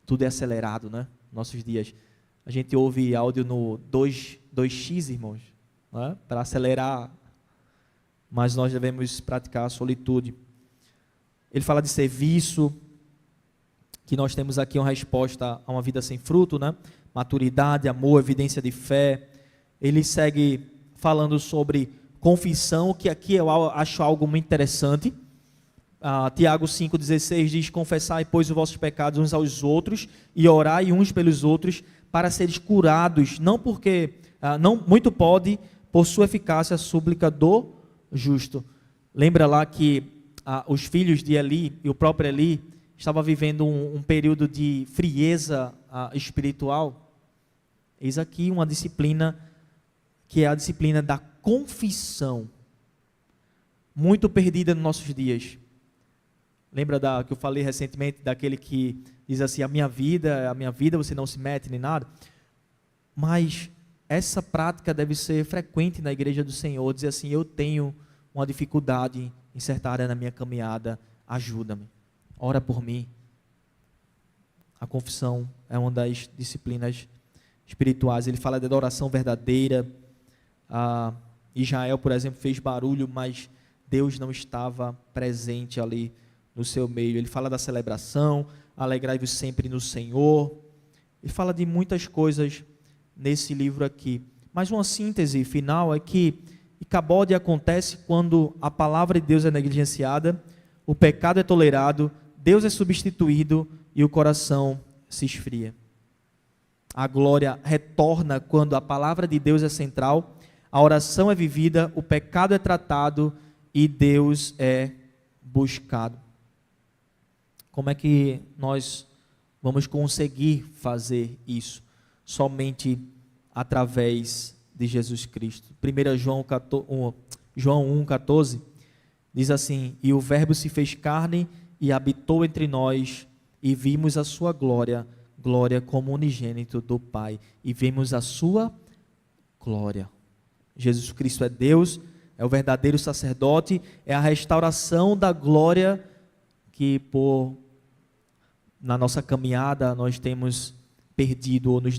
Tudo é acelerado, né? Nossos dias. A gente ouve áudio no 2x, irmãos, né? Para acelerar. Mas nós devemos praticar a solitude. Ele fala de serviço, que nós temos aqui uma resposta a uma vida sem fruto, né? Maturidade, amor, evidência de fé. Ele segue falando sobre confissão, que aqui eu acho algo muito interessante. Tiago 5,16 diz: confessai, pois, os vossos pecados uns aos outros e orai uns pelos outros para seres curados, não porque, não muito pode, por sua eficácia, a súplica do justo. Lembra lá que os filhos de Eli e o próprio Eli estavam vivendo um período de frieza espiritual. Eis aqui uma disciplina que é a disciplina da confissão, muito perdida nos nossos dias. Lembra que eu falei recentemente daquele que diz assim: a minha vida, você não se mete nem nada. Mas essa prática deve ser frequente na igreja do Senhor, dizer assim: eu tenho uma dificuldade em certa área na minha caminhada, ajuda-me, ora por mim. A confissão é uma das disciplinas espirituais. Ele fala da adoração verdadeira. Israel, por exemplo, fez barulho, mas Deus não estava presente ali no seu meio. Ele fala da celebração, alegrai-vos sempre no Senhor. Ele fala de muitas coisas nesse livro aqui. Mas uma síntese final é que Icabode acontece quando a palavra de Deus é negligenciada, o pecado é tolerado, Deus é substituído e o coração se esfria. A glória retorna quando a palavra de Deus é central, a oração é vivida, o pecado é tratado e Deus é buscado. Como é que nós vamos conseguir fazer isso? Somente através de Jesus Cristo. 1 João 1,14 diz assim: e o verbo se fez carne e habitou entre nós, e vimos a sua glória, glória como unigênito do Pai, e vimos a sua glória. Jesus Cristo é Deus, é o verdadeiro sacerdote, é a restauração da glória que na nossa caminhada nós temos perdido ou nos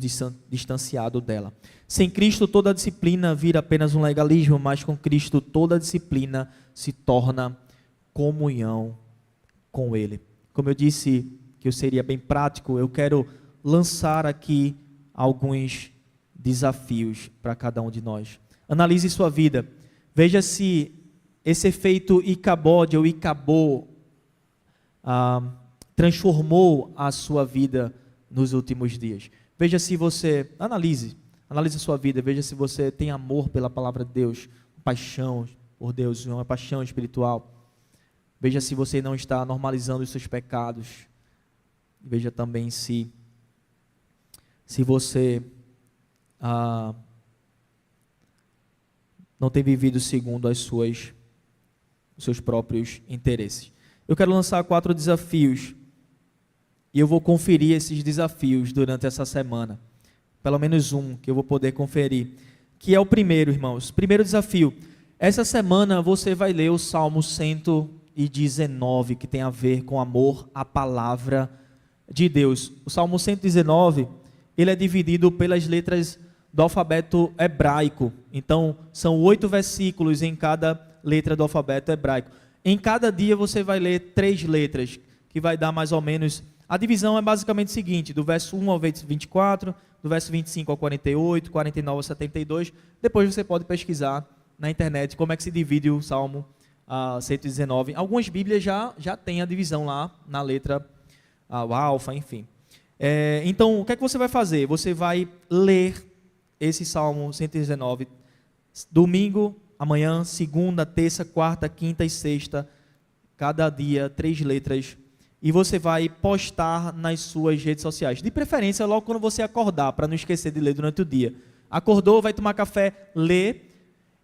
distanciado dela. Sem Cristo toda a disciplina vira apenas um legalismo, mas com Cristo toda a disciplina se torna comunhão com Ele. Como eu disse que eu seria bem prático, eu quero lançar aqui alguns desafios para cada um de nós. Analise sua vida, veja se esse efeito Icabode ou Icabô transformou a sua vida nos últimos dias. Veja se você, analise a sua vida, veja se você tem amor pela palavra de Deus, paixão por Deus, uma paixão espiritual. Veja se você não está normalizando os seus pecados. Veja também se você não tem vivido segundo os seus próprios interesses. Eu quero lançar 4 desafios e eu vou conferir esses desafios durante essa semana. Pelo menos um que eu vou poder conferir, que é o primeiro, irmãos. Primeiro desafio: essa semana você vai ler o Salmo 119, que tem a ver com amor à palavra de Deus. O Salmo 119, ele é dividido pelas letras do alfabeto hebraico. Então, são 8 versículos em cada letra do alfabeto hebraico. Em cada dia você vai ler 3 letras, que vai dar mais ou menos... A divisão é basicamente o seguinte: do verso 1 ao verso 24, do verso 25 ao 48, 49 ao 72. Depois você pode pesquisar na internet como é que se divide o Salmo 119. Algumas Bíblias já têm a divisão lá na letra o alfa, enfim. Então, o que é que você vai fazer? Você vai ler esse Salmo 119, domingo, amanhã, segunda, terça, quarta, quinta e sexta, cada dia, 3 letras, e você vai postar nas suas redes sociais. De preferência, logo quando você acordar, para não esquecer de ler durante o dia. Acordou, vai tomar café, lê,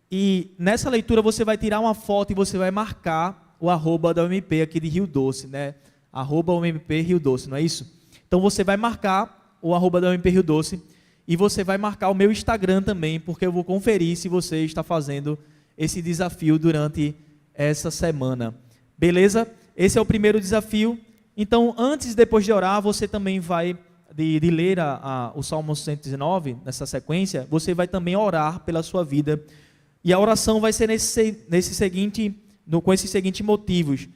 e nessa leitura você vai tirar uma foto e você vai marcar o @ da UMP aqui de Rio Doce, né? @UMP Rio Doce, não é isso? Então você vai marcar o @ da UMP Rio Doce e você vai marcar o meu Instagram também, porque eu vou conferir se você está fazendo esse desafio durante essa semana. Beleza? Esse é o primeiro desafio. Então, antes e depois de orar, você também vai, de ler o Salmo 119, nessa sequência, você vai também orar pela sua vida. E a oração vai ser com esses seguintes motivos: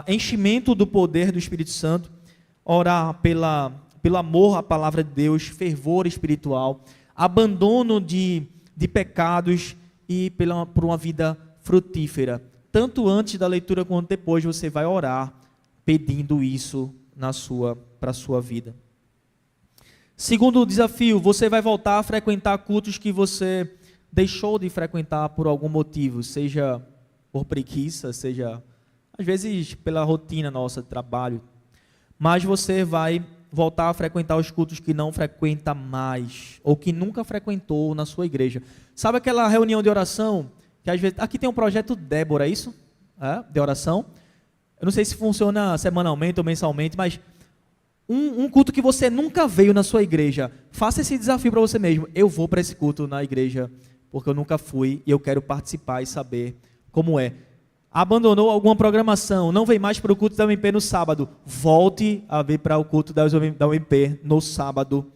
enchimento do poder do Espírito Santo, orar pelo amor à palavra de Deus, fervor espiritual, abandono de pecados e por uma vida frutífera. Tanto antes da leitura quanto depois você vai orar pedindo isso para a sua vida. Segundo desafio, você vai voltar a frequentar cultos que você deixou de frequentar por algum motivo, seja por preguiça, seja às vezes pela rotina nossa de trabalho, mas você vai voltar a frequentar os cultos que não frequenta mais, ou que nunca frequentou na sua igreja. Sabe aquela reunião de oração, que às vezes, aqui tem um projeto Débora, é isso? De oração. Eu não sei se funciona semanalmente ou mensalmente, mas um culto que você nunca veio na sua igreja, faça esse desafio para você mesmo. Eu vou para esse culto na igreja, porque eu nunca fui e eu quero participar e saber como é. Abandonou alguma programação, não vem mais para o culto da UMP no sábado, volte a vir para o culto da UMP no sábado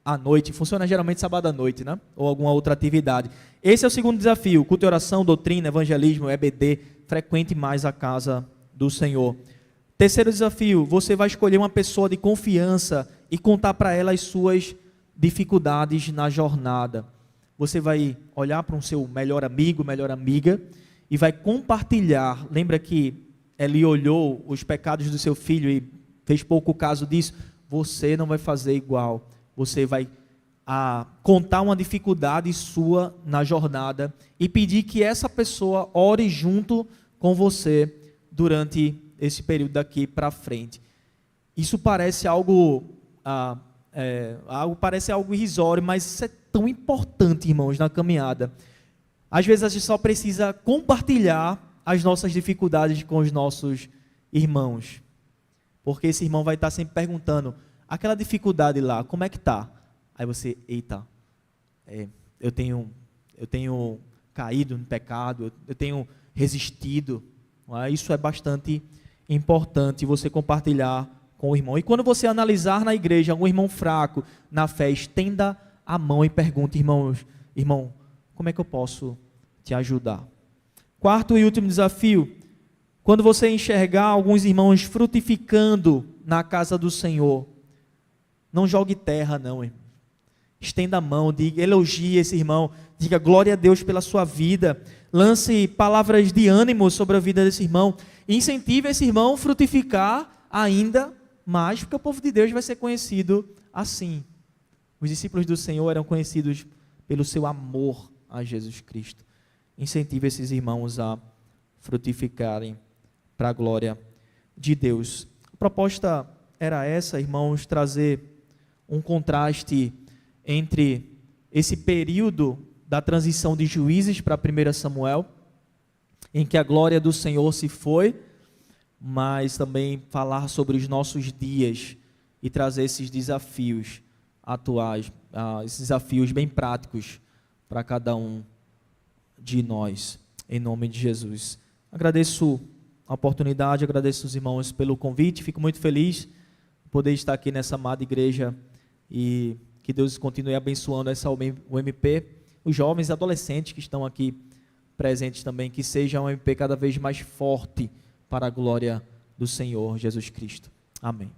à noite. Funciona geralmente sábado à noite, né? Ou alguma outra atividade. Esse é o segundo desafio: culto e oração, doutrina, evangelismo, EBD. Frequente mais a casa do Senhor. Terceiro desafio: você vai escolher uma pessoa de confiança e contar para ela as suas dificuldades na jornada. Você vai olhar para o seu melhor amigo, melhor amiga, e vai compartilhar. Lembra que ele olhou os pecados do seu filho e fez pouco caso disso? Você não vai fazer igual. Você vai contar uma dificuldade sua na jornada e pedir que essa pessoa ore junto com você durante esse período daqui para frente. Isso parece parece algo irrisório, mas isso é tão importante, irmãos, na caminhada. Às vezes a gente só precisa compartilhar as nossas dificuldades com os nossos irmãos. Porque esse irmão vai estar sempre perguntando: aquela dificuldade lá, como é que está? Aí você, eita, eu tenho caído no pecado, eu tenho resistido. Isso é bastante importante, você compartilhar com o irmão. E quando você analisar na igreja algum irmão fraco na fé, estenda a mão e pergunte: irmão, como é que eu posso te ajudar? Quarto e último desafio: quando você enxergar alguns irmãos frutificando na casa do Senhor, não jogue terra não, irmão. Estenda a mão, elogie esse irmão, diga glória a Deus pela sua vida, lance palavras de ânimo sobre a vida desse irmão, e incentive esse irmão a frutificar ainda mais, porque o povo de Deus vai ser conhecido assim. Os discípulos do Senhor eram conhecidos pelo seu amor a Jesus Cristo. Incentive esses irmãos a frutificarem para a glória de Deus. A proposta era essa, irmãos, trazer um contraste entre esse período da transição de Juízes para 1 Samuel, em que a glória do Senhor se foi, mas também falar sobre os nossos dias e trazer esses desafios atuais, esses desafios bem práticos para cada um de nós, em nome de Jesus. Agradeço a oportunidade, agradeço os irmãos pelo convite, fico muito feliz de poder estar aqui nessa amada igreja e que Deus continue abençoando essa UMP, os jovens e adolescentes que estão aqui presentes também, que seja uma UMP cada vez mais forte para a glória do Senhor Jesus Cristo. Amém.